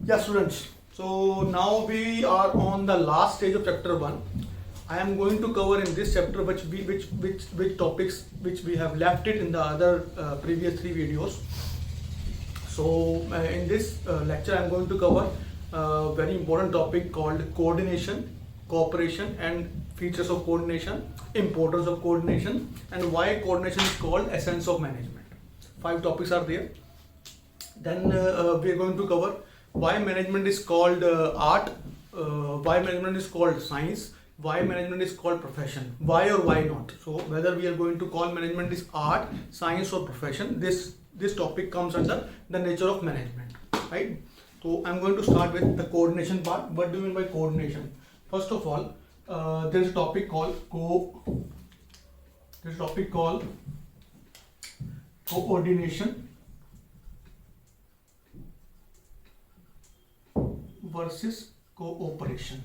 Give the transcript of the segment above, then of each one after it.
Yeah, students. So now we are on the last stage of chapter 1. I am going to cover in this chapter which topics which we have left it in the other previous 3 videos. So in this lecture I am going to cover a very important topic called coordination, cooperation and features of coordination, importance of coordination and why coordination is called essence of management. 5 topics are there. Then we are going to cover why management is called art, why management is called science, why management is called profession, why or why not. So whether we are going to call management is art, science or profession, this topic comes under the nature of management, right? So I'm going to start with the coordination part. What do you mean by coordination? First of all, there is a topic called coordination versus cooperation.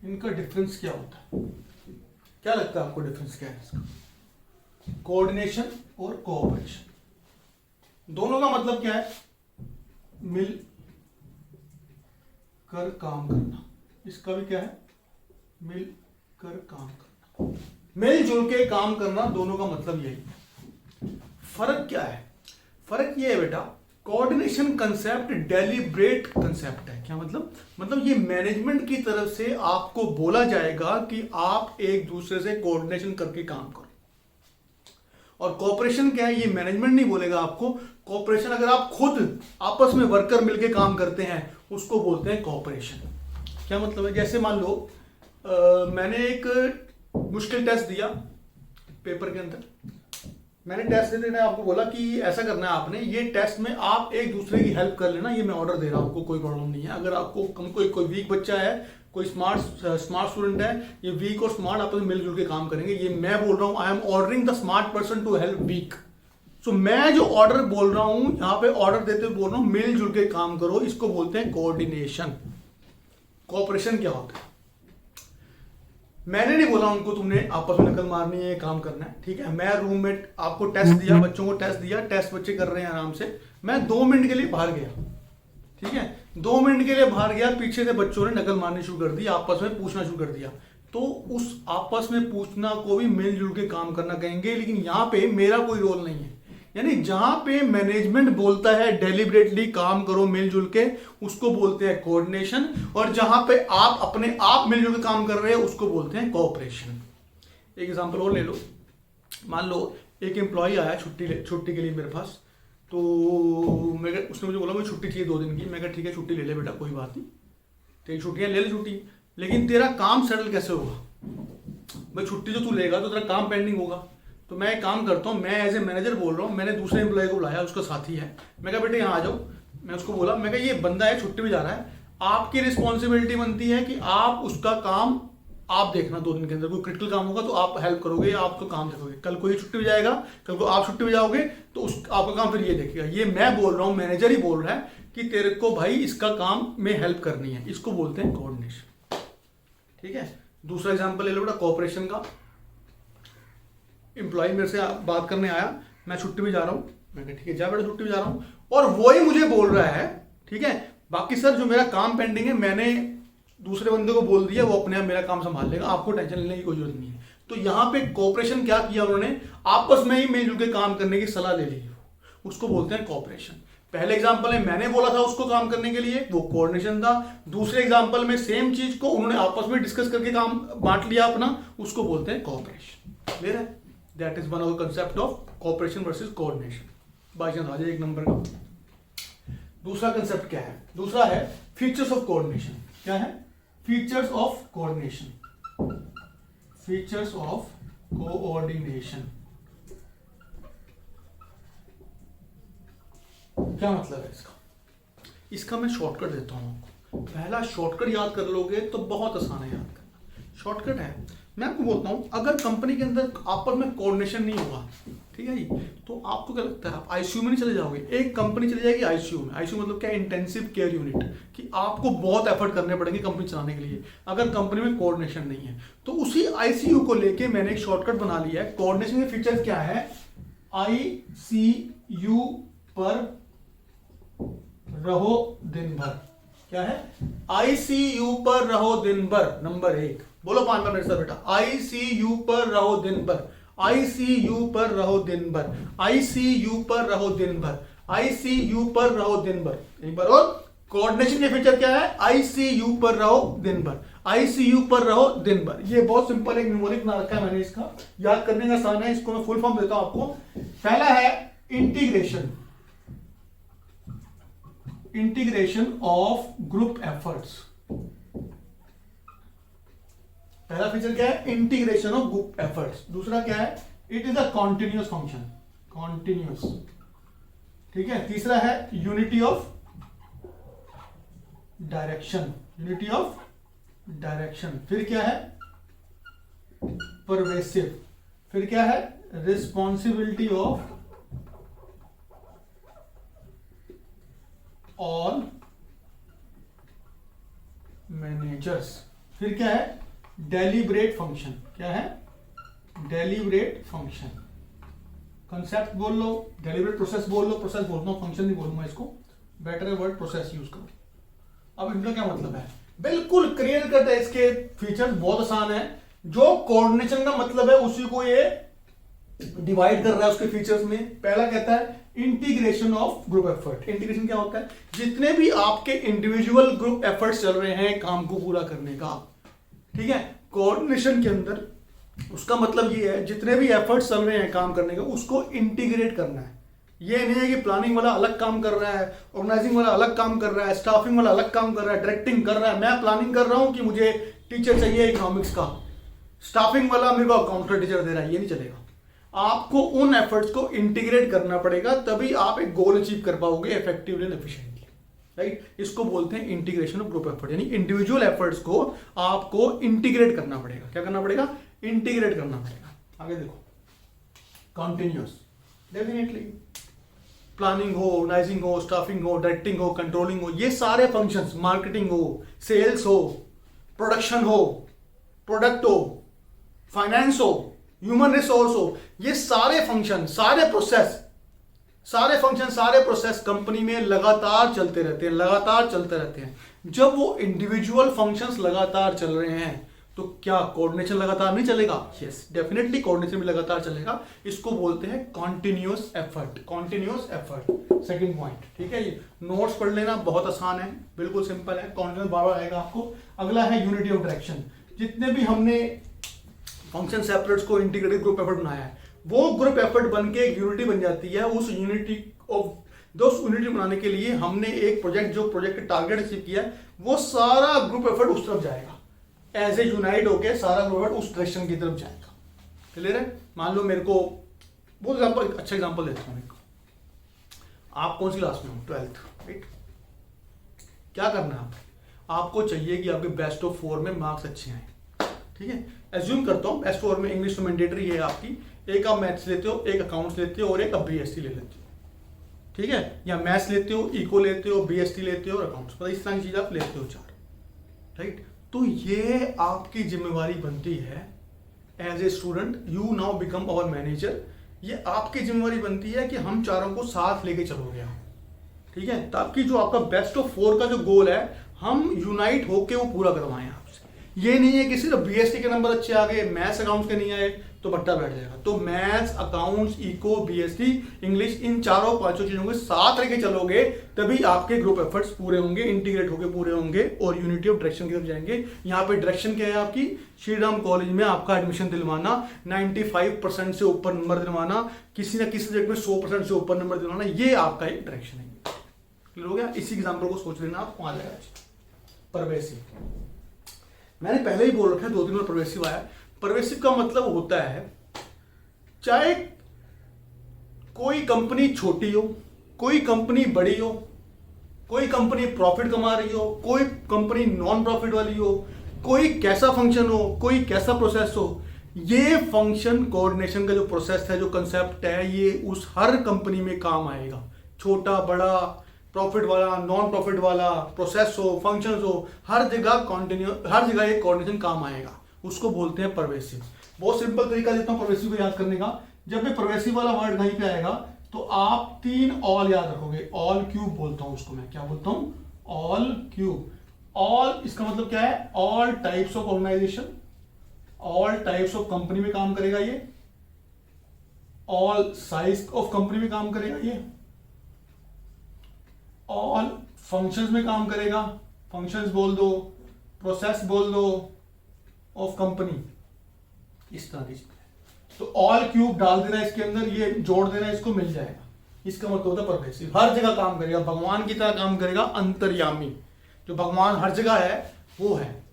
इनका difference क्या होता है? क्या लगता है आपको difference क्या है इसका? कोऑर्डिनेशन और कोऑपरेशन दोनों का मतलब क्या है? मिल कर काम करना. इसका भी क्या है? मिल कर काम करना, मिलजुल के काम करना. दोनों का मतलब यही है. फर्क क्या है? फर्क ये है बेटा, कोऑर्डिनेशन कंसेप्ट डेलिब्रेट कंसेप्ट है. क्या मतलब ये मैनेजमेंट की तरफ से आपको बोला जाएगा कि आप एक दूसरे से कोऑर्डिनेशन करके काम करो. और कोऑपरेशन क्या है? ये मैनेजमेंट नहीं बोलेगा आपको. कोऑपरेशन अगर आप खुद आपस में वर्कर मिलके काम करते हैं उसको बोलते हैं कोऑपरेशन. क्या मतलब है? जैसे मान लो मैंने एक मुश्किल टेस्ट दिया पेपर के अंदर. मैंने टेस्ट देते ने आपको बोला कि ऐसा करना है आपने, ये टेस्ट में आप एक दूसरे की हेल्प कर लेना, ये मैं ऑर्डर दे रहा हूं आपको, कोई प्रॉब्लम नहीं है. अगर आपको कोई वीक बच्चा है, कोई स्मार्ट स्टूडेंट है, ये वीक और स्मार्ट आपस में मिलजुल के काम करेंगे. ये मैं बोल रहा हूं, I am ordering the smart person to help weak. सो मैं जो ऑर्डर बोल रहा हूं यहाँ पे, ऑर्डर देते हुए बोल रहा हूं मिलजुल के काम करो. इसको बोलते हैं कोऑर्डिनेशन. कोऑपरेशन क्या होता है? मैंने नहीं बोला उनको तुमने आपस में नकल मारनी है, काम करना है, ठीक है. मैं रूम में आपको टेस्ट दिया, बच्चों को टेस्ट दिया, टेस्ट बच्चे कर रहे हैं आराम से. मैं 2 मिनट के लिए बाहर गया, ठीक है. 2 मिनट के लिए बाहर गया, पीछे से बच्चों ने नकल मारनी शुरू कर दी, आपस में पूछना शुरू कर दिया. तो उस आपस में पूछना को भी मिलजुल के काम करना कहेंगे. लेकिन यहाँ पे मेरा कोई रोल नहीं है. यानी जहां पे मैनेजमेंट बोलता है डेलिबरेटली काम करो मिलजुल के, उसको बोलते हैं कोऑर्डिनेशन. और जहां पे आप अपने आप मिलजुल के काम कर रहे हैं उसको बोलते हैं कोऑपरेशन. एक एग्जांपल और ले लो. मान लो एक एम्प्लॉय आया छुट्टी के लिए मेरे पास. तो उसने मुझे बोला मुझे छुट्टी चाहिए 2 दिन की. मैं कहा ठीक है छुट्टी ले ले बेटा, कोई बात नहीं, तेरी छुट्टियां ले ले छुट्टी. लेकिन तेरा काम सेटल कैसे होगा भाई? छुट्टी जो तू लेगा तो तेरा काम पेंडिंग होगा. तो मैं एक काम करता हूँ, मैं एज ए मैनेजर बोल रहा हूँ, मैंने दूसरे एम्प्लॉय को बुलाया, उसका साथी है. मैं कहा बेटे यहाँ आ जाओ. मैं उसको बोला, मैं कहा ये बंदा है छुट्टी पे जा रहा है, आपकी रिस्पॉन्सिबिलिटी बनती है कि आप उसका काम आप देखना. 2 दिन के अंदर कोई क्रिटिकल काम होगा तो आप हेल्प करोगे, आप तो काम देखोगे. कल को ये छुट्टी पे जाएगा, कल को आप छुट्टी पे जाओगे तो उस आपका काम फिर ये देखेगा. ये मैं बोल रहा हूँ, मैनेजर ही बोल रहा है कि तेरे को भाई इसका काम में हेल्प करनी है. इसको बोलते हैं कोऑर्डिनेशन, ठीक है. दूसरा एग्जाम्पल ले लो बेटा कोऑपरेशन का. एम्प्लॉय मेरे से बात करने आया, मैं छुट्टी पे जा रहा हूँ. मैं कहा ठीक है जा बेटा छुट्टी पे जा रहा हूँ. और वो ही मुझे बोल रहा है, ठीक है बाकी सर जो मेरा काम पेंडिंग है मैंने दूसरे बंदे को बोल दिया, वो अपने आप मेरा काम संभाल लेगा, आपको टेंशन लेने की कोई जरूरत नहीं है. तो यहाँ पे कोऑपरेशन क्या किया उन्होंने? आपस में ही मिलजुल के काम करने की सलाह ले ली, उसको बोलते हैं कोऑपरेशन. पहले एग्जांपल में मैंने बोला था उसको काम करने के लिए, वो कोऑर्डिनेशन था. दूसरे एग्जांपल में सेम चीज को उन्होंने आपस में डिस्कस करके काम बांट लिया अपना, उसको बोलते हैं कोऑपरेशन. क्लियर है? That is one of the concept of cooperation versus coordination. By chance आ जाए 1 नंबर का. दूसरा कंसेप्ट क्या है? दूसरा है फीचर्स ऑफ कोऑर्डिनेशन. क्या है? Features of coordination. Features of coordination क्या मतलब है इसका? इसका मैं शॉर्टकट देता हूं आपको. पहला शॉर्टकट याद कर लोगे तो बहुत आसान है याद करना. शॉर्टकट है, मैं आपको बोलता हूं, अगर कंपनी के अंदर आपस में कोऑर्डिनेशन नहीं होगा, ठीक है जी, तो आपको क्या लगता है आप आईसीयू में नहीं चले जाओगे? एक कंपनी चली जाएगी आईसीयू में. आईसीयू मतलब क्या? Intensive care unit. कि आपको बहुत एफर्ट करने पड़ेंगे कंपनी चलाने के लिए अगर कंपनी में कोऑर्डिनेशन नहीं है. तो उसी आईसीयू को लेके मैंने एक शॉर्टकट बना लिया है. कोऑर्डिनेशन के फीचर्स क्या है? आईसीयू पर रहो क्या है? आईसीयू पर रहो दिन भर, नंबर 1। बोलो 5 बार मेरे साथ बेटा, आईसीयू पर रहो दिन भर, आईसीयू पर रहो दिन भर, आईसीयू पर रहो दिन भर, आईसीयू पर रहो दिन भर। एक बार और, कोऑर्डिनेशन के फीचर क्या है? आईसीयू पर रहो दिन भर, आईसीयू पर रहो दिन भर। ये बहुत सिंपल एक न्यूमेरिक बना रखा है मैंने, इसका याद करने का आसान है। इसको मैं फुल फॉर्म देता हूं आपको। पहला है integration, integration of group efforts. पहला फीचर क्या है? Integration of group efforts. दूसरा क्या है? It is a continuous function, continuous, ठीक है। तीसरा है unity of direction, unity of direction. फिर क्या है? परवेसिव। फिर क्या है? Responsibility of all managers. फिर क्या है? Deliberate function. क्या है? Deliberate function. कंसेप्ट बोल लो, डेलिब्रेट प्रोसेस बोल लो, प्रोसेस बोलता हूं, फंक्शन नहीं बोलूंगा इसको, बेटर है वर्ड प्रोसेस यूज करो। अब इनका क्या मतलब है? बिल्कुल क्लियर कट है, इसके फीचर्स बहुत आसान है। जो कोऑर्डिनेशन का मतलब है उसी को ये डिवाइड कर रहा है उसके फीचर्स में। पहला कहता है integration of group effort. Integration क्या होता है? जितने भी आपके इंडिविजुअल ग्रुप एफर्ट्स चल रहे हैं काम को पूरा करने का, ठीक है, कोऑर्डिनेशन के अंदर उसका मतलब ये है जितने भी एफर्ट्स चल रहे हैं काम करने का उसको इंटीग्रेट करना है। ये नहीं है कि प्लानिंग वाला अलग काम कर रहा है, ऑर्गेनाइजिंग वाला अलग काम कर रहा है, स्टाफिंग वाला अलग काम कर रहा है, डायरेक्टिंग कर रहा है। मैं प्लानिंग कर रहा हूं कि मुझे टीचर चाहिए इकोनॉमिक्स का, स्टाफिंग वाला मेरे को अकाउंट का टीचर दे रहा है, ये नहीं चलेगा। आपको उन एफर्ट्स को इंटीग्रेट करना पड़ेगा, तभी आप एक गोल अचीव कर पाओगे इफेक्टिवली एंड एफिशिएंटली, राइट। इसको बोलते हैं इंटीग्रेशन ऑफ ग्रुप एफर्ट, यानी इंडिविजुअल एफर्ट्स को आपको इंटीग्रेट करना पड़ेगा। क्या करना पड़ेगा? इंटीग्रेट करना पड़ेगा। आगे देखो, कॉन्टिन्यूअस, डेफिनेटली प्लानिंग हो, ऑर्गेनाइजिंग हो, स्टाफिंग हो, डायरेक्टिंग हो, कंट्रोलिंग हो, ये सारे फंक्शंस, मार्केटिंग हो, सेल्स हो, प्रोडक्शन हो, प्रोडक्ट हो, फाइनेंस हो, ह्यूमन रिसोर्स हो, ये सारे फंक्शन, सारे प्रोसेस, सारे फंक्शन, सारे प्रोसेस कंपनी में लगातार चलते रहते हैं, लगातार चलते रहते हैं। जब वो इंडिविजुअल फंक्शंस लगातार चल रहे हैं तो क्या कोऑर्डिनेशन लगातार नहीं चलेगा? यस, डेफिनेटली कोऑर्डिनेशन भी लगातार चलेगा। इसको बोलते हैं continuous effort, continuous effort. Second point, ठीक है। ये नोट्स पढ़ लेना, बहुत आसान है, बिल्कुल सिंपल है, कॉन्टिन्यूअस बार बार आएगा आपको। अगला है यूनिटी ऑफ डायरेक्शन। जितने भी हमने फंक्शन सेपरेट्स को इंटीग्रेटेड ग्रुप एफर्ट बनाया है, वो ग्रुप एफर्ट बन के एक यूनिटी बन जाती है। उस यूनिटी बनाने के लिए हमने एक प्रोजेक्ट, जो प्रोजेक्ट टारगेट अचीव किया है, वो सारा ग्रुप एफर्ट उस तरफ जाएगा, एज ए यूनाइट होके सारा ग्रुप एफर्ट उस डायरेक्शन की तरफ जाएगा। क्लियर है? मान लो मेरे को बहुत एग्जांपल, अच्छा एग्जांपल देता हूं। आप कौन सी क्लास में हो? 12th, right. क्या करना है आपको चाहिए कि आपके बेस्ट ऑफ 4 में मार्क्स अच्छे आए, ठीक है। एज्यूम करता हूं बेस्ट 4 में इंग्लिश तो मैंडेटरी है आपकी, एक आप मैथ्स लेते हो, एक अकाउंट्स लेते हो और एक आप बीएसटी ले लेते हो, ठीक है। या मैथ्स लेते हो, इको लेते हो, बीएसटी लेते हो और अकाउंट्स, मतलब इस तरह की चीज आप लेते हो 4, राइट। तो ये आपकी जिम्मेवारी बनती है as a student, you now become our manager. ये आपकी जिम्मेवारी बनती है कि हम चारों को साथ लेके चलोगे आप, ठीक है, ताकि जो आपका बेस्ट ऑफ 4 का जो गोल है हम यूनाइट होके वो पूरा करवाएं आपसे। ये नहीं है कि सिर्फ बीएसटी के नंबर अच्छे आ गए, मैथ्स अकाउंट्स के नहीं आए तो बट्टा बैठ जाएगा। तो maths, accounts, eco, BST, English, इन चारों पांचों चीजों के साथ लेके चलोगे, तभी आपके ग्रुप एफर्ट्स पूरे होंगे, इंटीग्रेट होके पूरे होंगे और यूनिटी ऑफ डायरेक्शन की तरफ जाएंगे। यहाँ पे डायरेक्शन क्या है आपकी? श्री राम कॉलेज में आपका एडमिशन दिलवाना, 95% से ऊपर नंबर दिलवाना, किसी ना किसी सब्जेक्ट में 100% से ऊपर नंबर दिलवाना, ये आपका एक डायरेक्शन है। क्लियर हो गया? इसी एग्जाम्पल को सोच लेना आप, वहां जाएगा। परवेसिव, मैंने पहले ही बोल रखा है, 2-3 बार परवेसिव आया। परवेसिव का मतलब होता है चाहे कोई कंपनी छोटी हो, कोई कंपनी बड़ी हो, कोई कंपनी प्रॉफिट कमा रही हो, कोई कंपनी नॉन प्रॉफिट वाली हो, कोई कैसा फंक्शन हो, कोई कैसा प्रोसेस हो, ये फंक्शन कोऑर्डिनेशन का जो प्रोसेस है, जो कंसेप्ट है, ये उस हर कंपनी में काम आएगा। छोटा बड़ा, प्रॉफिट वाला, नॉन प्रॉफिट वाला, प्रोसेस हो, फंक्शंस हो, हर जगह ये कोऑर्डिनेशन काम आएगा। उसको बोलते हैं परवेसिव। बहुत सिंपल तरीका देता हूं परवेसिव को याद करने का। जब भी परवेसिव वाला वर्ड कहीं पे आएगा तो आप 3 ऑल याद रखोगे। ऑल क्यूब बोलता हूं उसको मैं, क्या बोलता हूं? ऑल क्यूब, ऑल इसका मतलब क्या है, all types of organization, all types of company में काम करेगा ये, ऑल साइज ऑफ कंपनी में काम करेगा ये, ऑल फंक्शंस में काम करेगा, फंक्शंस बोल दो, प्रोसेस बोल दो ऑफ कंपनी, इस तरह की चीज। तो ऑल क्यूब डाल देना इसके अंदर, ये जोड़ देना, इसको मिल जाएगा। इसका मतलब होता है परवेसिव, हर जगह काम करेगा, भगवान की तरह काम करेगा, अंतर्यामी। जो भगवान हर जगह है वो है,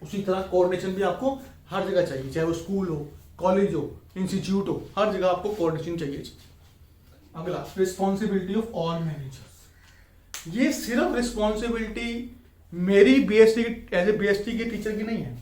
उसी तरह कोऑर्डिनेशन भी आपको हर जगह चाहिए, चाहे वो स्कूल हो, कॉलेज हो, इंस्टीट्यूट हो, हर जगह आपको कोऑर्डिनेशन चाहिए। अगला, रिस्पॉन्सिबिलिटी ऑफ ऑल मैनेजर्स। ये सिर्फ रिस्पॉन्सिबिलिटी मेरी बीएसटी एज ए बीएसटी के टीचर की नहीं है,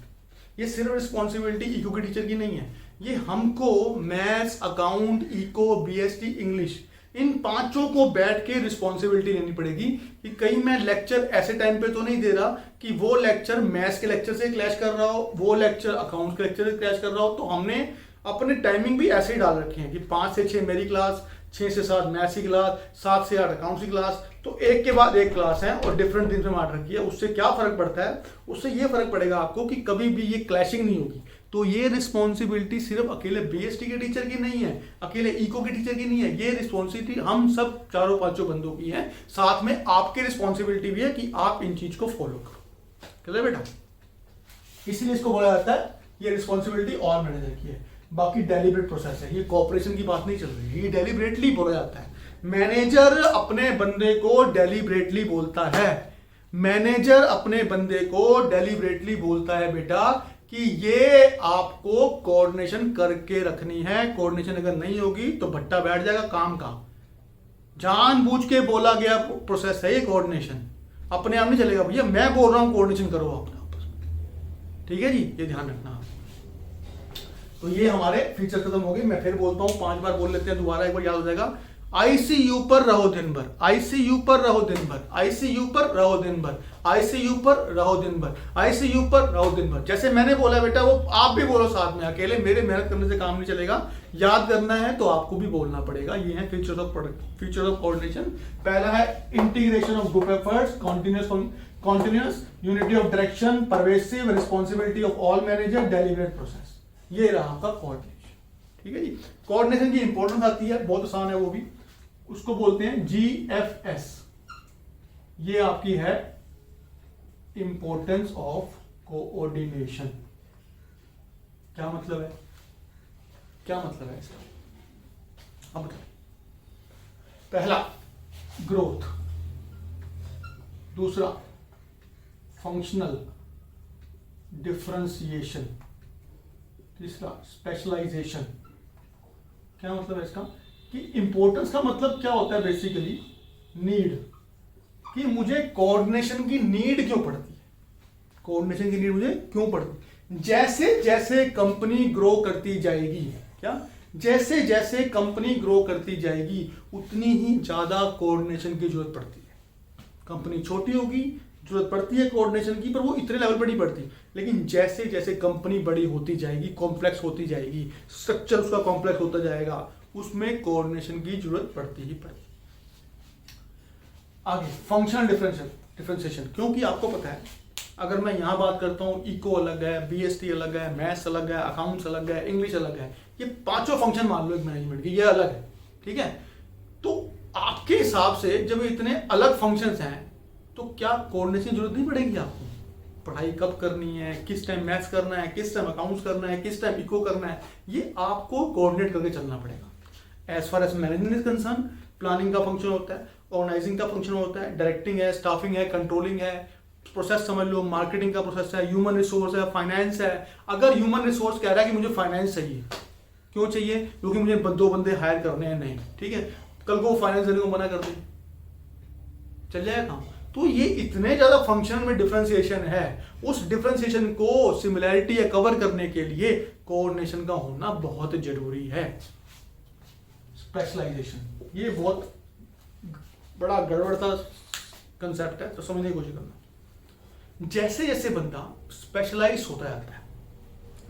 ये सिर्फ रिस्पॉन्सिबिलिटी इको के टीचर की नहीं है, ये हमको maths, account, eco, BST, English, इन पांचों को बैठ के रिस्पॉन्सिबिलिटी लेनी पड़ेगी कि कहीं मैं लेक्चर ऐसे टाइम पे तो नहीं दे रहा कि वो लेक्चर मैथ्स के लेक्चर से क्लैश कर रहा हो, वो लेक्चर अकाउंट के लेक्चर से क्लैश कर रहा हो। तो हमने अपने टाइमिंग भी ऐसे ही डाल रखे हैं कि 5 से 6 मेरी क्लास, 6 से 7 मैथ्स की क्लास, 7 से 8 अकाउंट्स की क्लास, तो एक के बाद एक क्लास है और डिफरेंट दिन में बांट रखी है। उससे क्या फर्क पड़ता है, उससे ये फर्क पड़ेगा आपको कि कभी भी ये क्लैशिंग नहीं होगी। तो ये रिस्पॉन्सिबिलिटी सिर्फ अकेले बीएसटी के टीचर की नहीं है, अकेले इको के टीचर की नहीं है, ये रिस्पॉन्सिबिलिटी हम सब चारों पांचों बंदों की है। साथ में आपकी रिस्पॉन्सिबिलिटी भी है कि आप इन चीज को फॉलो करो। चलो बेटा, इसलिए इसको बोला जाता है ये रिस्पॉन्सिबिलिटी ऑल मैनेजर की है। बाकी डेलिब्रेट प्रोसेस है, ये कॉपरेशन की बात नहीं चल रही, ये डेलिब्रेटली बोला जाता है। मैनेजर अपने बंदे को डेलिब्रेटली बोलता है, मैनेजर अपने बंदे को डेलिब्रेटली बोलता है बेटा कि ये आपको कोऑर्डिनेशन करके रखनी है, कोऑर्डिनेशन अगर नहीं होगी तो भट्टा बैठ जाएगा काम का। जानबूझ के बोला गया प्रोसेस है ये कोऑर्डिनेशन, अपने आप नहीं चलेगा भैया, मैं बोल रहा हूं कोऑर्डिनेशन करो अपने आपस में, ठीक है जी, ये ध्यान रखना। तो ये हमारे फीचर खत्म हो गए। मैं फिर बोलता हूं, 5 बार बोल लेते हैं, दोबारा एक बार याद हो जाएगा। आईसीयू पर रहो दिन भर, आईसीयू पर रहो दिन भर, आईसीयू पर रहो दिन भर, आईसीयू पर रहो दिन भर, आईसीयू पर रहो दिन भर। जैसे मैंने बोला बेटा वो आप भी बोलो साथ में, अकेले मेरे मेहनत करने से काम नहीं चलेगा, याद करना है तो आपको भी बोलना पड़ेगा। ये है फीचर्स ऑफ कोऑर्डिनेशन। पहला है integration of group efforts, continuous, unity of direction, pervasive, responsibility of all manager, deliberate process. ये रहा आपका कोऑर्डिनेशन, ठीक है जी। कोऑर्डिनेशन की इंपॉर्टेंस आती है, बहुत आसान है वो भी, उसको बोलते हैं GFS। ये आपकी है इंपॉर्टेंस ऑफ कोऑर्डिनेशन। क्या मतलब है, क्या मतलब है इसका? अब बताओ। पहला ग्रोथ, दूसरा फंक्शनल डिफरेंशिएशन, तीसरा स्पेशलाइजेशन। क्या मतलब है इसका कि इंपॉर्टेंस का मतलब क्या होता है, बेसिकली नीड, कि मुझे कोऑर्डिनेशन की नीड क्यों पड़ती है, कोऑर्डिनेशन की नीड मुझे क्यों पड़ती है। जैसे जैसे कंपनी ग्रो करती जाएगी, क्या जैसे जैसे कंपनी ग्रो करती जाएगी उतनी ही ज्यादा कोऑर्डिनेशन की जरूरत पड़ती है। कंपनी छोटी होगी, जरूरत पड़ती है कोऑर्डिनेशन की, पर वो इतने लेवल पर नहीं पड़ती। लेकिन जैसे जैसे कंपनी बड़ी होती जाएगी, कॉम्प्लेक्स होती जाएगी, स्ट्रक्चर उसका कॉम्प्लेक्स होता जाएगा, उसमें कोऑर्डिनेशन की जरूरत पड़ती ही पड़ती। आगे फंक्शनल डिफरेंशिएशन, क्योंकि आपको पता है अगर मैं यहां बात करता हूं, इको अलग है, बीएसटी अलग है, मैथ्स अलग है, अकाउंट्स अलग है, इंग्लिश अलग है, ये पांचों फंक्शन मान लो एक मैनेजमेंट के, ये अलग है, ठीक है। तो आपके हिसाब से जब इतने अलग फंक्शंस हैं तो क्या कोऑर्डिनेशन की जरूरत नहीं पड़ेगी आपको? पढ़ाई कब करनी है, किस टाइम मैथ्स करना है, किस टाइम अकाउंट्स करना है, किस टाइम इको करना है, ये आपको कोऑर्डिनेट करके चलना पड़ेगा। As far as management is concern, planning का फंक्शन होता है, ऑर्गेनाइजिंग का फंक्शन होता है, डायरेक्टिंग है, स्टाफिंग है, कंट्रोलिंग है, प्रोसेस समझ लो, मार्केटिंग का प्रोसेस है, ह्यूमन रिसोर्स है, फाइनेंस है। अगर ह्यूमन रिसोर्स कह रहा है कि मुझे फाइनेंस चाहिए, क्यों चाहिए? क्योंकि मुझे 2 बंदे हायर करने हैं, नहीं, ठीक है, कल को फाइनेंस देने को मना कर दे, चल जाएगा काम। तो ये इतने ज्यादा फंक्शन में डिफरेंशिएशन है, उस डिफरेंशिएशन को सिमिलैरिटी या कवर करने के लिए कोऑर्डिनेशन का होना बहुत जरूरी है। स्पेशलाइजेशन, ये बहुत बड़ा गड़बड़ सा कंसेप्ट है, तो समझने की कोशिश करना। जैसे जैसे बंदा स्पेशलाइज होता जाता है,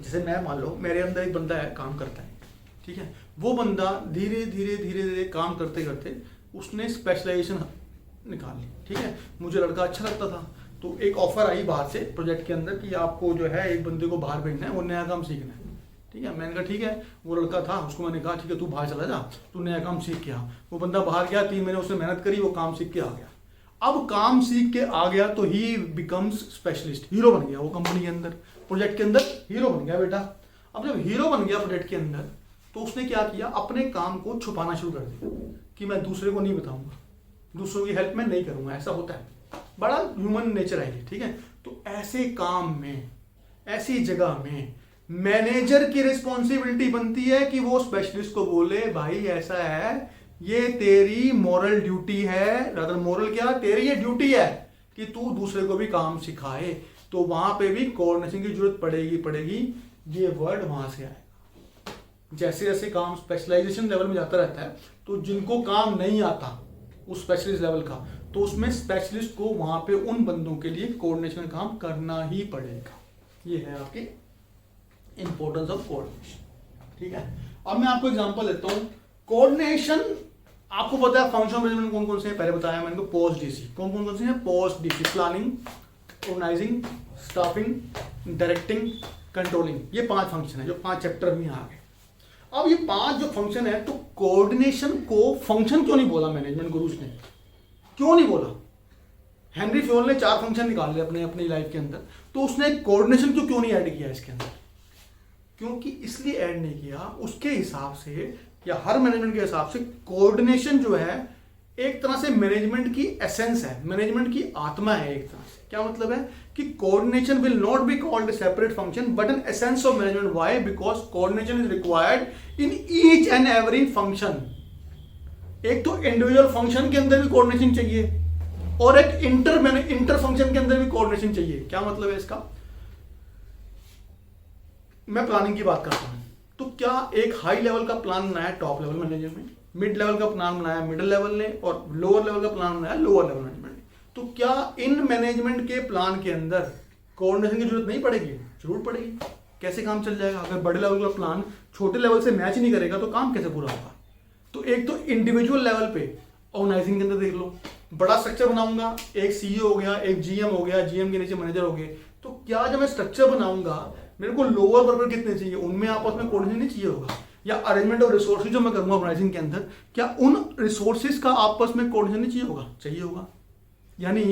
जैसे मैं मान लो मेरे अंदर एक बंदा है, काम करता है, ठीक है, वो बंदा धीरे धीरे धीरे धीरे काम करते करते उसने स्पेशलाइजेशन निकाल ली, ठीक है। मुझे लड़का अच्छा लगता था, तो एक ऑफर आई बाहर से प्रोजेक्ट के अंदर कि आपको जो है एक बंदे को बाहर भेजना है, वो नया काम सीखना है, ठीक है। मैंने कहा ठीक है। वो लड़का था, उसको मैंने कहा ठीक है तू बाहर चला जा, तू नया काम सीख के आ। वो बंदा बाहर गया, 3 महीने उसने मेहनत करी, वो काम सीख के आ गया। अब काम सीख के आ गया तो ही बिकम्स स्पेशलिस्ट, हीरो बन गया वो कंपनी के अंदर, प्रोजेक्ट के अंदर हीरो बन गया बेटा। अब जब हीरो बन गया प्रोजेक्ट के अंदर, तो उसने क्या किया, अपने काम को छुपाना शुरू कर दिया कि मैं दूसरे को नहीं बताऊंगा, दूसरों की हेल्प में नहीं करूंगा। ऐसा होता है, बड़ा ह्यूमन नेचर है ये, ठीक है। तो ऐसे काम में, ऐसी जगह में मैनेजर की रिस्पॉन्सिबिलिटी बनती है कि वो स्पेशलिस्ट को बोले भाई ऐसा है, ये तेरी मॉरल ड्यूटी है, रादर मॉरल क्या, तेरी ये ड्यूटी है कि तू दूसरे को भी काम सिखाए। तो वहां पे भी कोऑर्डिनेशन की जरूरत पड़ेगी। ये वर्ड वहां से आएगा। जैसे जैसे काम स्पेशलाइजेशन लेवल में जाता रहता है, तो जिनको काम नहीं आता उस स्पेशलिस्ट लेवल का, तो उसमें स्पेशलिस्ट को वहां पे उन बंदों के लिए कोऑर्डिनेशन काम करना ही पड़ेगा। ये है आपकी इंपॉर्टेंस ऑफ कोऑर्डिनेशन, ठीक है। अब मैं आपको एग्जांपल देता हूं। कोऑर्डिनेशन, आपको पता है फंक्शन मैनेजमेंट कौन कौन से हैं, पहले बताया मैंने को, पोस्ट डीसी। कौन कौन से हैं, POSDC, planning, organizing, staffing, directing, controlling. ये 5 फंक्शन है, जो 5 चैप्टर में आ गए। अब ये 5 जो फंक्शन है, तो कोऑर्डिनेशन को फंक्शन क्यों नहीं बोला मैनेजमेंट गुरुज ने, क्यों नहीं बोला? हेनरी फ्योल ने 4 फंक्शन निकाल लिए अपनी लाइफ के अंदर, तो उसने कोऑर्डिनेशन क्यों नहीं ऐड किया इसके अंदर? क्योंकि इसलिए ऐड नहीं किया, उसके हिसाब से या हर मैनेजमेंट के हिसाब से कोऑर्डिनेशन जो है एक तरह से मैनेजमेंट की एसेंस है, मैनेजमेंट की आत्मा है एक तरह से। क्या मतलब है कि coordination will not be called separate function but an essence of management. Why? Because coordination is required in each and every function. एक तो इंडिविजुअल फंक्शन के अंदर भी कोऑर्डिनेशन चाहिए और एक इंटर फंक्शन के अंदर भी कोऑर्डिनेशन चाहिए। क्या मतलब है इसका? मैं प्लानिंग की बात करता हूं, तो क्या एक हाई लेवल का प्लान बनाया टॉप लेवल मैनेजर में, मिड लेवल का प्लान बनाया मिडिल लेवल ने, और लोअर लेवल का प्लान बनाया लोअर लेवल मैनेजमेंट ने, तो क्या इन मैनेजमेंट के प्लान के अंदर कोऑर्डिनेशन की जरूरत नहीं पड़ेगी? जरूर पड़ेगी। कैसे काम चल जाएगा? अगर बड़े लेवल का प्लान छोटे लेवल से मैच नहीं करेगा तो काम कैसे पूरा होगा? तो एक तो इंडिविजुअल लेवल पे ऑर्गेनाइजिंग के अंदर देख लो, बड़ा स्ट्रक्चर बनाऊंगा, एक सीईओ हो गया, एक जीएम हो गया, जीएम के नीचे मैनेजर हो गए, तो क्या जब मैं स्ट्रक्चर बनाऊंगा मेरे को लोअर वर्कर कितने चाहिए, उनमें आपस में कोऑर्डिनेशन नहीं चाहिए होगा? या अरेंजमेंट ऑफ रिसोर्सेज जो मैं करूंगा ऑर्गेनाइजिंग के अंदर, क्या उन रिसोर्सेज का आपस में कोऑर्डिनेशन नहीं चाहिए होगा? चाहिए होगा। यानी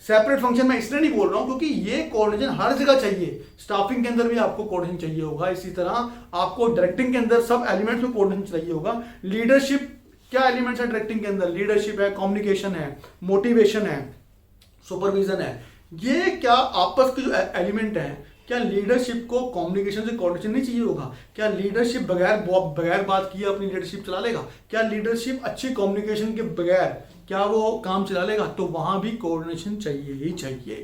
सेपरेट फंक्शन मैं इसलिए नहीं बोल रहा हूं क्योंकि ये कोऑर्डिनेशन हर जगह चाहिए। स्टाफिंग के अंदर भी आपको कोऑर्डिनेशन चाहिए होगा, इसी तरह आपको डायरेक्टिंग के अंदर सब एलिमेंट्स में कोऑर्डिनेशन चाहिए होगा। लीडरशिप, क्या एलिमेंट्स है डायरेक्टिंग के अंदर? लीडरशिप है, कम्युनिकेशन है, मोटिवेशन है, सुपरविजन है। ये क्या आपस के जो एलिमेंट है, क्या लीडरशिप को कम्युनिकेशन से कोऑर्डिनेशन नहीं चाहिए होगा? क्या लीडरशिप बगैर बात किए अपनी लीडरशिप चला लेगा? क्या लीडरशिप अच्छी कम्युनिकेशन के बगैर क्या वो काम चला लेगा? तो वहां भी कोऑर्डिनेशन चाहिए ही चाहिए।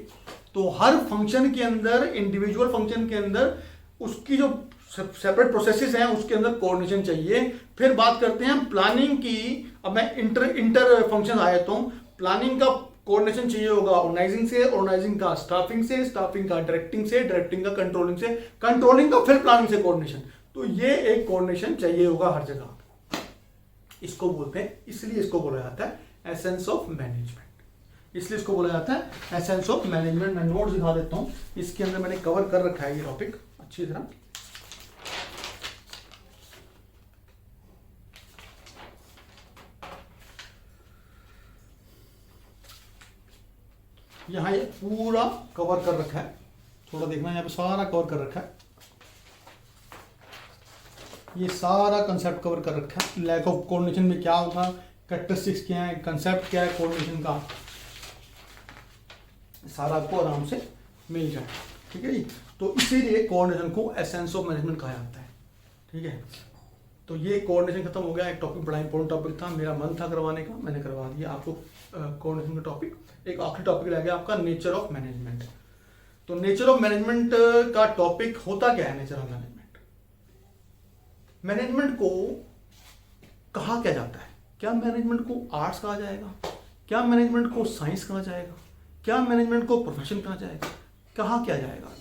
तो हर फंक्शन के अंदर, इंडिविजुअल फंक्शन के अंदर उसकी जो सेपरेट प्रोसेसेस हैं उसके अंदर कोऑर्डिनेशन चाहिए। फिर बात करते हैं प्लानिंग की। अब मैं इंटर फंक्शन आया तो प्लानिंग का कोऑर्डिनेशन चाहिए होगा ऑर्गेनाइजिंग से, ऑर्गेनाइजिंग का स्टाफिंग से, स्टाफिंग का डायरेक्टिंग से, डायरेक्टिंग का कंट्रोलिंग से, कंट्रोलिंग का फिर प्लानिंग से कोऑर्डिनेशन। तो ये एक कोऑर्डिनेशन चाहिए होगा हर जगह। इसको बोलते हैं, इसलिए इसको बोला जाता है एसेंस ऑफ मैनेजमेंट। इसलिए इसको बोला जाता है एसेंस ऑफ मैनेजमेंट। मैं नोट दिखा देता हूं, इसके अंदर मैंने कवर कर रखा है ये टॉपिक अच्छी तरह। यहां ये पूरा कवर कर रखा है, थोड़ा देखना, यहां पे सारा कवर कर रखा है, ये सारा कंसेप्ट कवर कर रखा है। लैक ऑफ कोऑर्डिनेशन में क्या होगा, कैरेक्टरिस्टिक्स क्या है, कंसेप्ट क्या है कोऑर्डिनेशन का, सारा आपको आराम से मिल जाए। ठीक है जी। तो इसीलिए कोऑर्डिनेशन को एसेंस ऑफ मैनेजमेंट कहा जाता है। ठीक है, तो ये कोऑर्डिनेशन खत्म हो गया। एक टॉपिक बड़ा इंपॉर्टेंट टॉपिक था, मेरा मन था करवाने का, मैंने करवा दिया आपको कोऑर्डिनेशन का टॉपिक। एक आखिरी टॉपिक रह गया आपका नेचर ऑफ मैनेजमेंट। तो नेचर ऑफ मैनेजमेंट का टॉपिक होता क्या है? नेचर ऑफ मैनेजमेंट, मैनेजमेंट को कहा क्या जाता है? क्या मैनेजमेंट को आर्ट्स कहा जाएगा? क्या मैनेजमेंट को साइंस कहा जाएगा? क्या मैनेजमेंट को प्रोफेशन कहा जाएगा? कहा क्या जाएगा?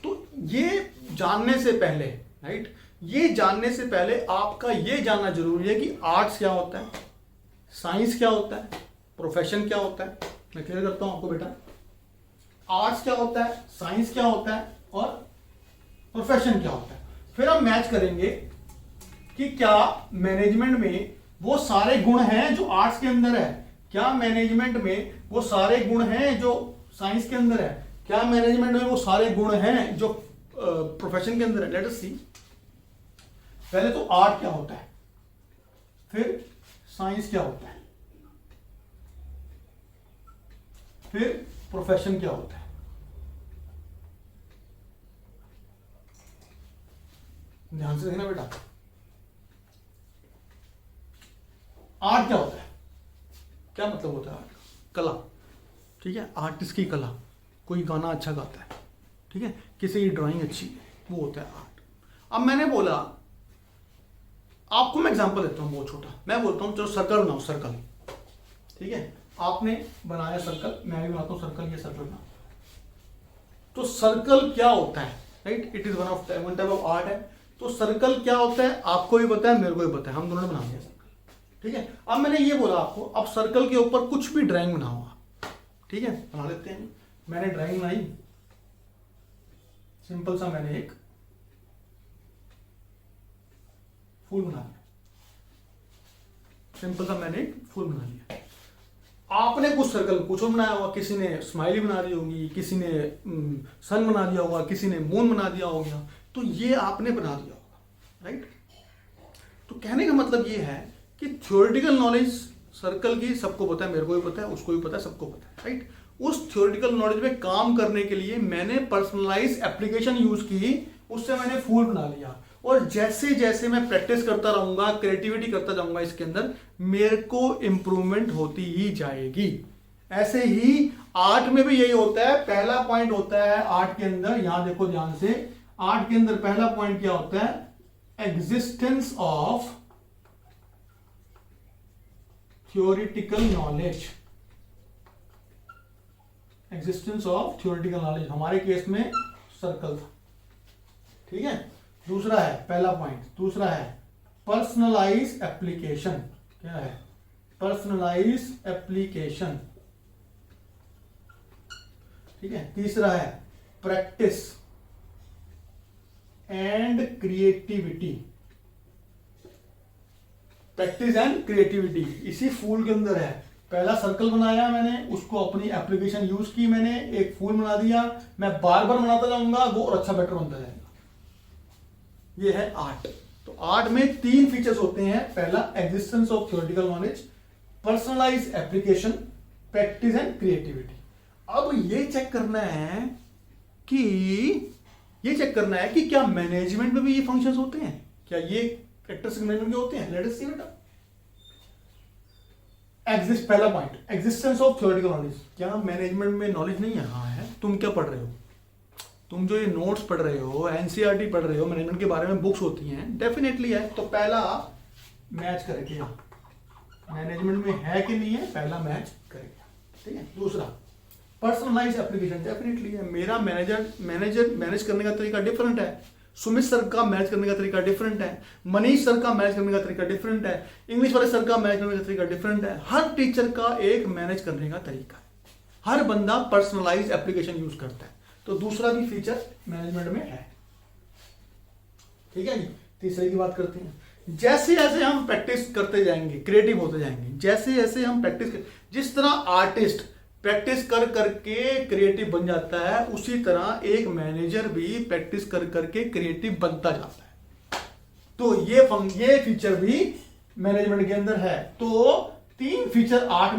तो ये जानने से पहले, राइट, ये जानने से पहले आपका ये जानना जरूरी है कि आर्ट्स क्या होता है, साइंस क्या होता है, प्रोफेशन क्या होता है, मैं क्लियर करता हूं आपको बेटा। आर्ट्स क्या होता है, साइंस क्या होता है और प्रोफेशन क्या होता है। फिर हम मैच करेंगे कि क्या मैनेजमेंट में वो सारे गुण हैं जो आर्ट्स के अंदर है, क्या मैनेजमेंट में वो सारे गुण हैं जो साइंस के अंदर है, क्या मैनेजमेंट में वो सारे गुण हैं जो प्रोफेशन के अंदर है। लेट अस सी। पहले तो आर्ट क्या होता है, फिर साइंस क्या होता है, फिर प्रोफेशन क्या होता है। ध्यान से देखना बेटा। आर्ट क्या होता है, क्या मतलब होता है आर्ट, कला, ठीक है, आर्टिस्ट की कला, कोई गाना अच्छा गाता है, ठीक है, किसी की ड्राइंग अच्छी है, वो होता है आर्ट। अब मैंने बोला, आपको मैं एग्जांपल देता हूं बहुत छोटा, मैं बोलता हूं चलो सर्कल बनाओ, सर्कल, ठीक है, आपने बनाया सर्कल, मैं भी बनाता हूं सर्कल, ये सर्कल बना। तो सर्कल क्या होता है, right, it is one type of art है। तो सर्कल क्या होता है आपको भी पता है, मेरे को भी पता है, हम दोनों ने बना दिया सर्कल, ठीक है। अब मैंने ये बोला आपको, अब सर्कल के ऊपर कुछ भी ड्राइंग बनाओ, ठीक है, बना लेते हैं। मैंने ड्राइंग बनाई, सिंपल सा, मैंने एक फूल बना लिया, सिंपल सा मैंने एक फूल बना लिया। आपने कुछ सर्कल कुछ और बनाया होगा, किसी ने स्माइली बना दी होगी, किसी ने सन बना दिया होगा, किसी ने मून बना दिया होगा, तो ये आपने बना दिया होगा, राइट। तो कहने का मतलब ये है कि थ्योरेटिकल नॉलेज सर्कल की सबको पता है, मेरे को भी पता है, उसको भी पता है, सबको पता है, राइट। उस थ्योरेटिकल नॉलेज में काम करने के लिए मैंने पर्सनलाइज एप्लीकेशन यूज की, उससे मैंने फूल बना लिया। और जैसे जैसे मैं प्रैक्टिस करता रहूंगा, क्रिएटिविटी करता जाऊंगा इसके अंदर, मेरे को इंप्रूवमेंट होती ही जाएगी। ऐसे ही आर्ट में भी यही होता है। पहला पॉइंट होता है आर्ट के अंदर, यहां देखो ध्यान से, आर्ट के अंदर पहला पॉइंट क्या होता है, existence of theoretical knowledge, existence of theoretical knowledge, हमारे केस में सर्कल था, ठीक है। दूसरा है, पहला पॉइंट, दूसरा है पर्सनलाइज एप्लीकेशन, क्या है, पर्सनलाइज एप्लीकेशन, ठीक है। तीसरा है practice and creativity, practice and creativity इसी फूल के अंदर है। पहला सर्कल बनाया मैंने, उसको अपनी एप्लीकेशन यूज की, मैंने एक फूल बना दिया, मैं बार बार बनाता जाऊंगा, वो और अच्छा बेटर बनता जाएगा। ये है आर्ट। तो आर्ट में तीन फीचर्स होते हैं, पहला existence of theoretical knowledge, personalize application, practice and creativity. अब ये चेक करना है कि क्या मैनेजमेंट में भी ये फंक्शंस होते हैं, क्या ये कैरेक्टरिस्टिक मैनेजमेंट के होते हैं। लेट अस सी बेटा। पहला point, existence of theoretical knowledge, क्या मैनेजमेंट में नॉलेज नहीं है? हाँ है। तुम क्या पढ़ रहे हो, तुम जो ये नोट्स पढ़ रहे हो, एनसीईआरटी पढ़ रहे हो, मैनेजमेंट के बारे में बुक्स होती हैं, डेफिनेटली है। तो पहला मैच करेंगे, मैनेजमेंट में है कि नहीं है, पहला मैच करेंगे, ठीक है। दूसरा पर्सनलाइज एप्लीकेशन, डेफिनेटली है। मेरा मैनेज करने का तरीका डिफरेंट है, सुमित सर का मैनेज करने का तरीका डिफरेंट है, मनीष सर का मैनेज करने का तरीका डिफरेंट है, इंग्लिश वाले सर का मैनेज करने का तरीका डिफरेंट है। हर टीचर का एक मैनेज करने का तरीका है, हर बंदा पर्सनलाइज एप्लीकेशन यूज करता है। तो दूसरा भी फीचर मैनेजमेंट में है, ठीक है जी। तीसरे की बात करते हैं। जैसे जैसे हम प्रैक्टिस करते जाएंगे, क्रिएटिव होते जाएंगे, जैसे जैसे हम जिस तरह आर्टिस्ट प्रैक्टिस कर करके क्रिएटिव बन जाता है, उसी तरह एक मैनेजर भी प्रैक्टिस कर करके क्रिएटिव बनता जाता है। तो ये फीचर भी मैनेजमेंट के अंदर है। तो तीन फीचर आर्ट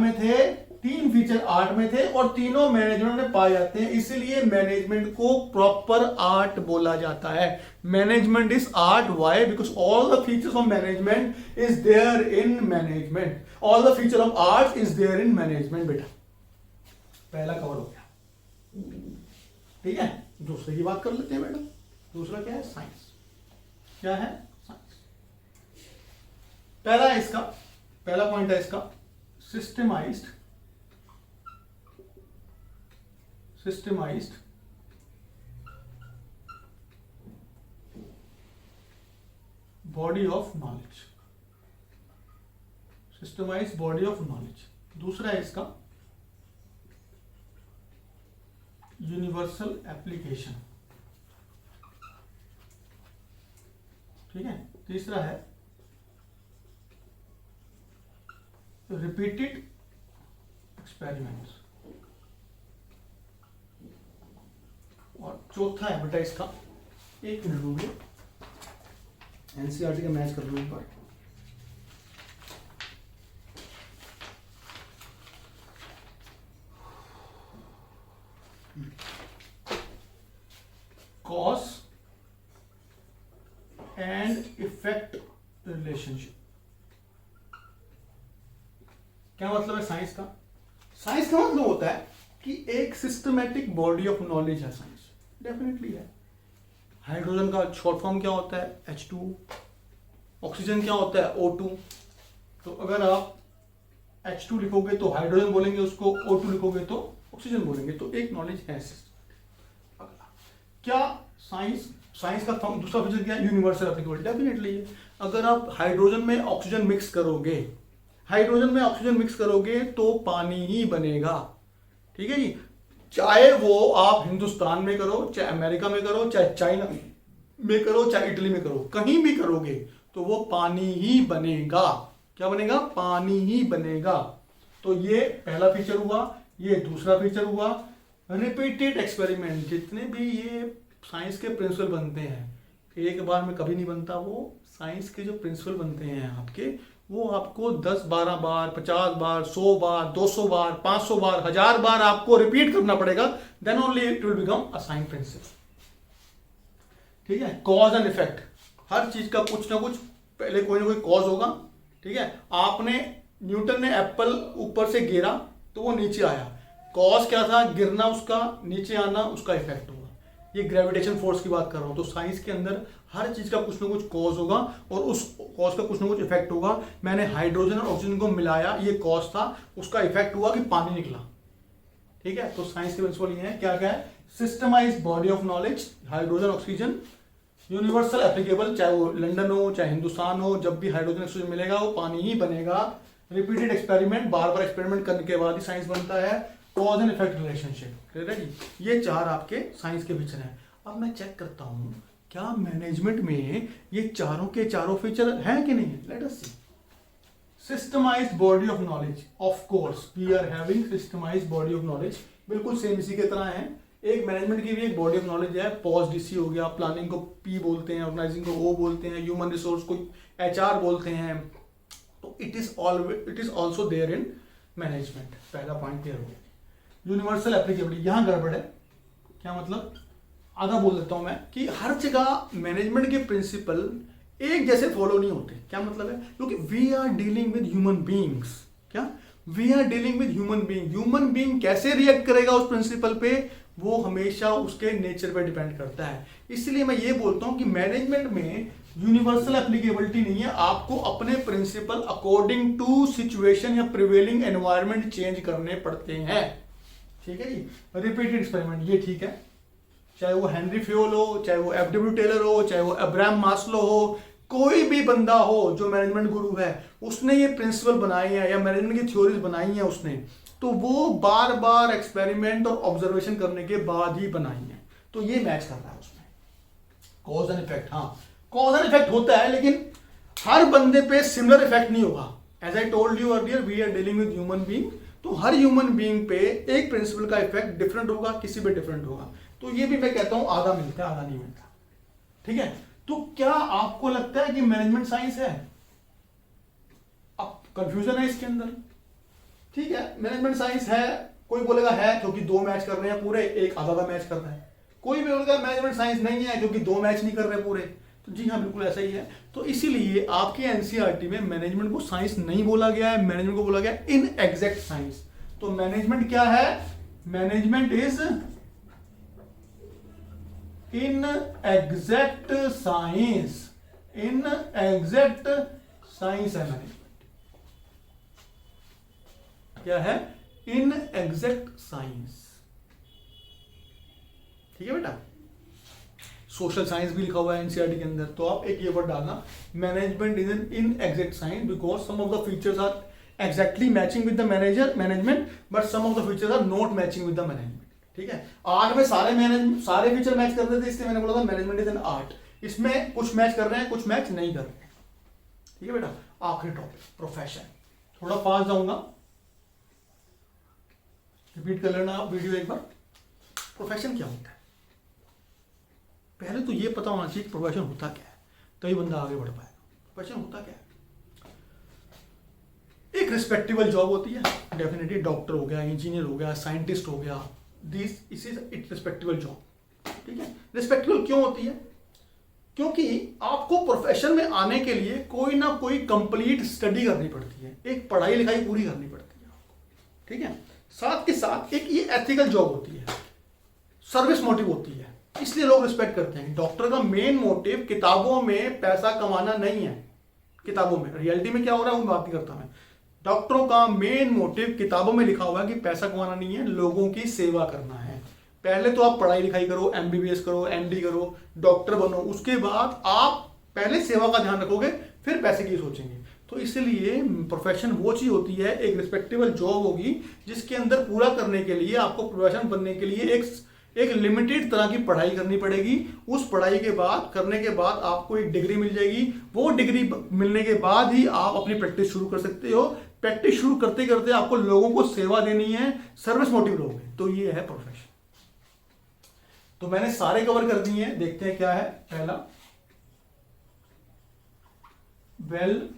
में थे और तीनों मैनेजमेंट में पाए जाते हैं, इसीलिए मैनेजमेंट को प्रॉपर आर्ट बोला जाता है। Management is art, why? Because all the features of management is there in management, all the feature of art is there in management. बेटा पहला कवर हो गया, ठीक है। दूसरे की बात कर लेते हैं बेटा। दूसरा क्या है? साइंस। क्या है? साइंस। पहला पॉइंट है इसका systemised body of knowledge, systemised body of knowledge. दूसरा है इसका यूनिवर्सल एप्लीकेशन, ठीक है। तीसरा है रिपीटेड एक्सपेरिमेंट्स, और चौथा है बेटा इसका, एक मिनट रुकिए, एनसीईआरटी का मैच कर लूँ एक बार। Cause and effect relationship. क्या मतलब है साइंस का? साइंस का मतलब होता है कि एक सिस्टमैटिक बॉडी ऑफ नॉलेज है साइंस, डेफिनेटली है। हाइड्रोजन का शॉर्ट फॉर्म क्या होता है? H2। ऑक्सीजन क्या होता है? O2। तो अगर आप H2 लिखोगे तो हाइड्रोजन बोलेंगे उसको, O2 लिखोगे तो ऑक्सीजन बोलेंगे, तो एक नॉलेज है। क्या साइंस का दूसरा फीचर क्या है? यूनिवर्सल एप्लीकेबिलिटी, डेफिनेटली है। अगर आप हाइड्रोजन में ऑक्सीजन मिक्स करोगे तो पानी ही बनेगा, ठीक है जी। चाहे वो आप हिंदुस्तान में करो, चाहे अमेरिका में करो, चाहे चाइना में करो, चाहे इटली में करो, कहीं भी करोगे तो वो पानी ही बनेगा। क्या बनेगा? पानी ही बनेगा। तो ये पहला फीचर हुआ, ये दूसरा फीचर हुआ। रिपीटेड एक्सपेरिमेंट, जितने भी ये साइंस के प्रिंसिपल बनते हैं, एक बार में कभी नहीं बनता। वो साइंस के जो प्रिंसिपल बनते हैं आपके, वो आपको 10-12 बार, 50 बार, 100 बार, 200 बार, 500 बार, 1000 बार आपको रिपीट करना पड़ेगा, then only it will become a science principle, ठीक है। कॉज एंड इफेक्ट, हर चीज का कुछ ना कुछ पहले कोई ना कोई कॉज होगा, ठीक है। न्यूटन ने एप्पल ऊपर से गिरा तो वो नीचे आया, कॉज क्या था? गिरना, उसका नीचे आना, उसका इफेक्ट हुआ। ये ग्रेविटेशन फोर्स की बात कर रहा हूं। तो साइंस के अंदर हर चीज का कुछ ना कुछ कॉज होगा और उस कॉज का कुछ ना कुछ इफेक्ट होगा। मैंने हाइड्रोजन और ऑक्सीजन को मिलाया, ये कॉज था, उसका इफेक्ट हुआ कि पानी निकला, ठीक है। तो साइंस के प्रिंसिपल ये है, क्या क्या है? Systemised body of knowledge, hydrogen oxygen, universal applicable, चाहे वो लंदन हो चाहे हिंदुस्तान हो, जब भी हाइड्रोजन ऑक्सीजन मिलेगा वो पानी ही बनेगा। रिपीटेड एक्सपेरिमेंट, बार बार एक्सपेरिमेंट करने के बाद ही साइंस बनता है। Cause and effect relationship, clear है जी। ये चार आपके साइंस के फीचर हैं। अब मैं चेक करता हूं क्या मैनेजमेंट में ये चारों के चारों फीचर हैं कि नहीं है। Let us see. Systematized body of knowledge, of course we are having systematized body of knowledge, बिल्कुल सेम इसी के तरह है। एक मैनेजमेंट की भी एक बॉडी ऑफ नॉलेज है, पॉज डीसी हो गया, प्लानिंग को पी बोलते हैं, ऑर्गेनाइजिंग को ओ बोलते हैं, ह्यूमन रिसोर्स को HR बोलते हैं। तो it is also there in management. पहला पॉइंट क्लियर हो गया। यूनिवर्सल एप्लीकेबिलिटी, यहां गड़बड़ है। क्या मतलब? आधा बोल देता हूं मैं कि हर जगह मैनेजमेंट के प्रिंसिपल एक जैसे फॉलो नहीं होते। क्या मतलब है? क्योंकि we are dealing with human beings. क्या? We are dealing with human being. Human being कैसे रिएक्ट करेगा उस प्रिंसिपल पे, वो हमेशा उसके नेचर पे डिपेंड करता है। इसलिए मैं ये बोलता हूं कि मैनेजमेंट में यूनिवर्सल एप्लीकेबिलिटी नहीं है। आपको अपने प्रिंसिपल अकॉर्डिंग टू सिचुएशन या प्रिवेलिंग एनवायरमेंट चेंज करने पड़ते हैं, ठीक है जी। रिपीटेड एक्सपेरिमेंट, ये ठीक है। चाहे वो हेनरी फ्योल हो, चाहे वो FW टेलर हो, चाहे वो अब्राहम मास्लो हो, कोई भी बंदा हो जो मैनेजमेंट गुरु है, उसने ये प्रिंसिपल बनाए हैं या मैनेजमेंट की थ्योरीज बनाई हैं उसने, तो वो बार बार एक्सपेरिमेंट और ऑब्जर्वेशन करने के बाद ही बनाई है। तो ये मैच कर रहा है उसमें। कॉज एंड इफेक्ट, हाँ कॉज एंड इफेक्ट होता है, लेकिन हर बंदे पे सिमिलर इफेक्ट नहीं होगा। As I told you earlier, we are dealing with human being. तो हर ह्यूमन बीइंग पे एक प्रिंसिपल का इफेक्ट डिफरेंट होगा, किसी पे डिफरेंट होगा। तो ये भी मैं कहता हूं आधा मिलता है, आधा नहीं मिलता, ठीक है। तो क्या आपको लगता है कि मैनेजमेंट साइंस है? अब कंफ्यूजन है इसके अंदर, ठीक है। मैनेजमेंट साइंस है, कोई बोलेगा है क्योंकि 2 मैच कर रहे हैं पूरे, एक आधा मैच कर रहा है। कोई भी बोलेगा मैनेजमेंट साइंस नहीं है क्योंकि 2 मैच नहीं कर रहे पूरे। तो जी हाँ, बिल्कुल ऐसा ही है। तो इसीलिए आपके एनसीईआरटी में मैनेजमेंट को साइंस नहीं बोला गया है, मैनेजमेंट को बोला गया इन एग्जैक्ट साइंस। तो मैनेजमेंट क्या है? Management is in exact science. In exact science है मैनेजमेंट। क्या है? इन एग्जैक्ट साइंस, ठीक है बेटा। सोशल साइंस भी लिखा हुआ है एनसीईआरटी के अंदर, तो आप एक ये वर्ड डालना, management is in exact science because some of the features are exactly matching with the management, but some of the features are not matching with the management. ठीक है, आर्ट में सारे फीचर मैच कर रहे थे, इसलिए मैंने बोला था मैनेजमेंट इज एन आर्ट। इसमें कुछ मैच कर रहे हैं, कुछ मैच नहीं कर रहे हैं। ठीक है बेटा, आखिरी टॉपिक प्रोफेशन। थोड़ा फास्ट जाऊंगा, रिपीट कर लेना आप वीडियो एक बार। प्रोफेशन क्या होता है, पहले तो ये पता होना चाहिए कि प्रोफेशन होता क्या है, तभी बंदा आगे बढ़ पाएगा। प्रोफेशन होता क्या है, एक रिस्पेक्टेबल जॉब होती है, डेफिनेटली डॉक्टर हो गया, इंजीनियर हो गया, साइंटिस्ट हो गया, this is it respectable job. ठीक है, रिस्पेक्टेबल क्यों होती है, क्योंकि आपको प्रोफेशन में आने के लिए कोई ना कोई कंप्लीट स्टडी करनी पड़ती है, एक पढ़ाई लिखाई पूरी करनी पड़ती है आपको। ठीक है, साथ के साथ एक ये एथिकल जॉब होती है, सर्विस मोटिव होती है, इसलिए लोग रिस्पेक्ट करते हैं। डॉक्टर का मेन मोटिव किताबों में पैसा कमाना नहीं है, किताबों में रियलिटी में क्या हो रहा है वो बात नहीं करता मैं। डॉक्टरों का मेन मोटिव किताबों में लिखा हुआ है कि पैसा कमाना नहीं है, लोगों की सेवा करना है। पहले तो आप पढ़ाई लिखाई करो, एमबीबीएस करो, एमडी करो, डॉक्टर बनो, उसके बाद आप पहले सेवा का ध्यान रखोगे, फिर पैसे की सोचेंगे। तो इसलिए प्रोफेशन वो चीज होती है, एक रिस्पेक्टेबल जॉब होगी जिसके अंदर पूरा करने के लिए आपको प्रोफेशन बनने के लिए एक लिमिटेड तरह की पढ़ाई करनी पड़ेगी। उस पढ़ाई के बाद करने के बाद आपको एक डिग्री मिल जाएगी, वो डिग्री मिलने के बाद ही आप अपनी प्रैक्टिस शुरू कर सकते हो। प्रैक्टिस शुरू करते करते आपको लोगों को सेवा देनी है, सर्विस मोटिव रहोगे, तो ये है प्रोफेशन। तो मैंने सारे कवर कर दिए हैं, देखते हैं क्या है। पहला, well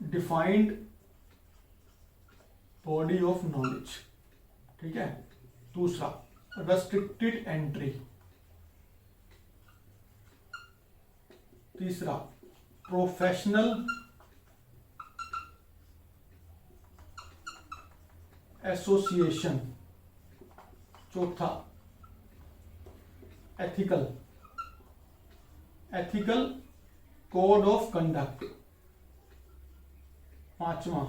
defined body of knowledge. ठीक है, दूसरा रेस्ट्रिक्टेड एंट्री, तीसरा प्रोफेशनल एसोसिएशन, चौथा एथिकल कोड ऑफ कंडक्ट, पांचवा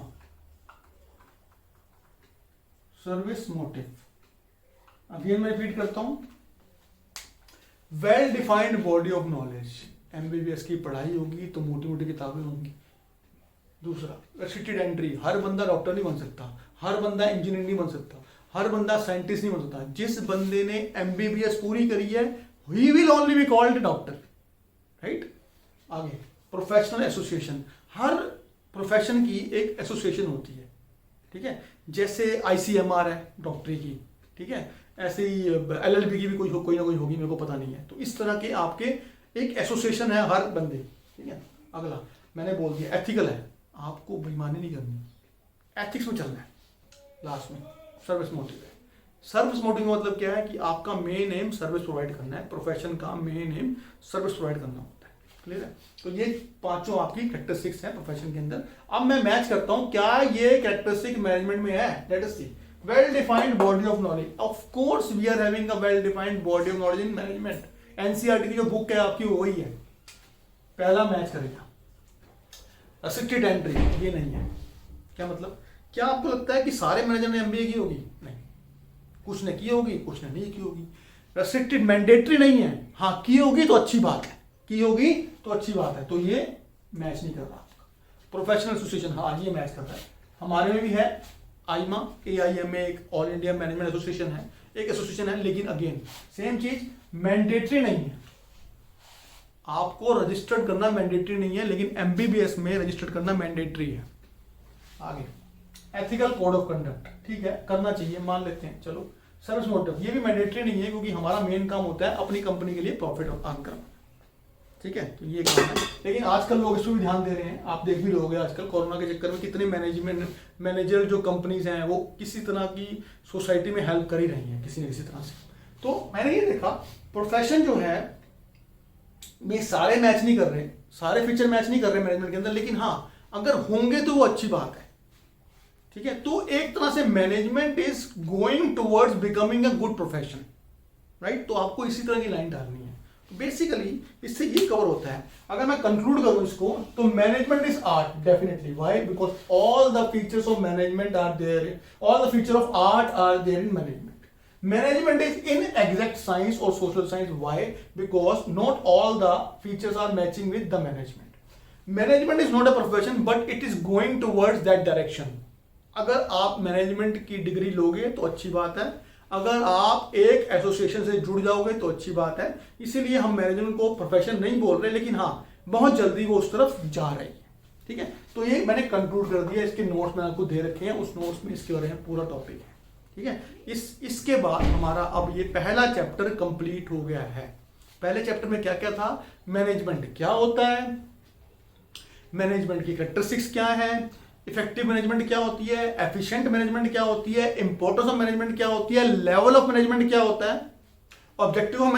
सर्विस मोटिव। अगेन मैं रिपीट करता हूं, well defined body of knowledge, MBBS की पढ़ाई होगी तो मोटी मोटी किताबें होंगी। दूसरा रेस्ट्रिक्टेड एंट्री, हर बंदा डॉक्टर नहीं बन सकता, हर बंदा इंजीनियर नहीं बन सकता, हर बंदा साइंटिस्ट नहीं बन सकता। जिस बंदे ने एमबीबीएस पूरी करी है, he will only be called doctor, right. आगे प्रोफेशनल एसोसिएशन, हर प्रोफेशन की एक एसोसिएशन होती है। ठीक है, जैसे आईसीएमआर है डॉक्टरी की, ठीक है, ऐसे ही एलएलबी की भी कोई ना कोई होगी, मेरे को पता नहीं है। तो इस तरह के आपके एक एसोसिएशन है हर बंदे। ठीक है, अगला मैंने बोल दिया एथिकल है, आपको बेईमानी नहीं करनी, एथिक्स में चलना है। लास्ट में सर्विस मोटिव है। सर्विस मोटिव का मतलब क्या है कि आपका मेन एम सर्विस प्रोवाइड करना है, प्रोफेशन का मेन एम सर्विस प्रोवाइड करना होता है। क्लियर है, तो ये पांचों आपकी कैरेक्टरिस्टिक्स हैं प्रोफेशन के अंदर। अब मैं मैच करता हूं, क्या ये कैरेक्टरिस्टिक मैनेजमेंट में है। Let us see, well defined body of knowledge, of course we are having a well defined body of knowledge in management. NCERT की जो बुक है आपकी वही है। पहला मैच करेगा रेस्ट्रिक्टेड एंट्री, ये नहीं है। क्या मतलब, क्या आपको लगता है कि सारे मैनेजर ने एमबीए की होगी? नहीं, कुछ ने की होगी, कुछ ने नहीं की होगी। रेस्ट्रिक्टेड मैंडेटरी नहीं है, हाँ की होगी तो अच्छी बात है, की होगी तो अच्छी बात है, तो ये मैच नहीं कर रहा। प्रोफेशनल एसोसिएशन, हाँ ये मैच कर रहा है। हमारे में भी है आईमा, AIMA, एक ऑल इंडिया मैनेजमेंट एसोसिएशन है, एक एसोसिएशन है, लेकिन अगेन सेम चीज, मैंडेटरी नहीं है। आपको रजिस्टर्ड करना मैंडेटरी नहीं है, लेकिन एमबीबीएस में रजिस्टर्ड करना मैंडेटरी है। आगे एथिकल कोड ऑफ कंडक्ट, ठीक है करना चाहिए, मान लेते हैं, चलो। सर्विस मोटिव, ये भी मैंडेटरी नहीं है, क्योंकि हमारा मेन काम होता है अपनी कंपनी के लिए प्रॉफिट अर्न करना। ठीक है, तो ये काम है, लेकिन आजकल लोग इस पर भी ध्यान दे रहे हैं। आप देख भी रहोगे आजकल कोरोना के चक्कर में कितने मैनेजर जो कंपनीज हैं वो किसी तरह की सोसाइटी में हेल्प कर ही रही हैं किसी न किसी तरह से। तो मैंने ये देखा प्रोफेशन जो है में सारे मैच नहीं कर रहे, सारे फीचर मैच नहीं कर रहे मैनेजमेंट के अंदर, लेकिन हाँ अगर होंगे तो वो अच्छी बात है। ठीक है, तो एक तरह से management is going towards becoming a good profession, right. तो आपको इसी तरह की लाइन डालनी है। तो बेसिकली इससे ये कवर होता है। अगर मैं कंक्लूड करूं इसको, तो management is art, definitely. Why? Because all the features of management are there, all the feature of art are there in management. Management is in exact science or social science. Why? Because not all the features are matching with the management. Management is not a profession but it is going towards that direction. अगर आप management की degree लोगे तो अच्छी बात है, अगर आप एक एसोसिएशन से जुड़ जाओगे तो अच्छी बात है। इसीलिए हम मैनेजमेंट को प्रोफेशन नहीं बोल रहे, लेकिन हाँ बहुत जल्दी वो उस तरफ जा रही है। ठीक है, तो ये मैंने कंक्लूड कर दिया, इसके नोट्स मैंने आपको दे रखे हैं, उस नोट्स में इसके बारे में पूरा टॉपिक है। ठीक है, इसके बाद हमारा अब ये पहला चैप्टर कंप्लीट हो गया है। पहले चैप्टर में क्या क्या था, मैनेजमेंट क्या होता है, मैनेजमेंट की कैरेक्टरिस्टिक्स क्या है, इफेक्टिव मैनेजमेंट क्या होती है, एफिशिएंट मैनेजमेंट क्या होती है, इंपॉर्टेंस ऑफ मैनेजमेंट क्या होती है, लेवल ऑफ मैनेजमेंट क्या होता है, ऑब्जेक्टिव ऑफ